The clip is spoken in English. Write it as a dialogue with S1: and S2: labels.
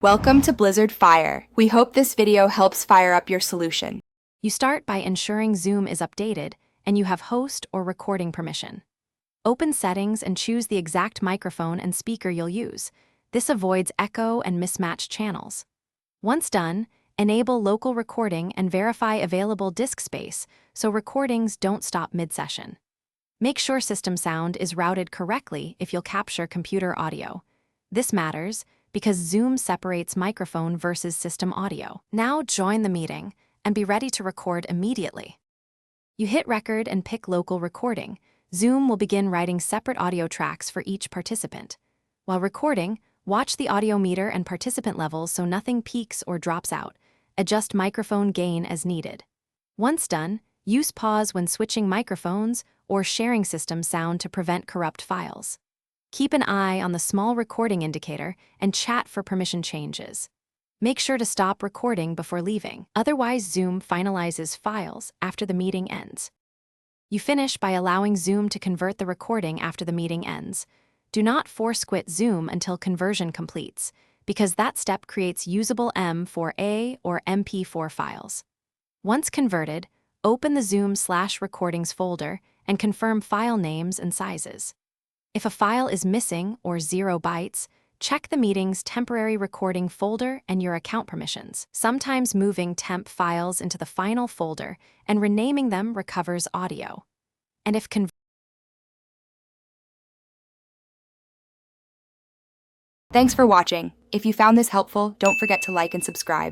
S1: Welcome to Blizzard Fire. We hope this video helps fire up your solution.
S2: You start by ensuring Zoom is updated and you have host or recording permission. Open Settings and choose the exact microphone and speaker you'll use. This avoids echo and mismatched channels. Once done, enable local recording and verify available disk space so recordings don't stop mid-session. Make sure system sound is routed correctly if you'll capture computer audio. This matters because Zoom separates microphone versus system audio. Now join the meeting and be ready to record immediately. You hit record and pick local recording. Zoom will begin writing separate audio tracks for each participant. While recording, watch the audio meter and participant levels so nothing peaks or drops out. Adjust microphone gain as needed. Once done, use pause when switching microphones or sharing system sound to prevent corrupt files. Keep an eye on the small recording indicator and chat for permission changes. Make sure to stop recording before leaving, otherwise Zoom finalizes files after the meeting ends. You finish by allowing Zoom to convert the recording after the meeting ends. Do not force quit Zoom until conversion completes, because that step creates usable M4A or MP4 files. Once converted, open the Zoom/recordings folder and confirm file names and sizes. If a file is missing or 0 bytes, check the meeting's temporary recording folder and your account permissions. Sometimes moving temp files into the final folder and renaming them recovers audio. And if
S1: Thanks for watching. If you found this helpful, don't forget to like and subscribe.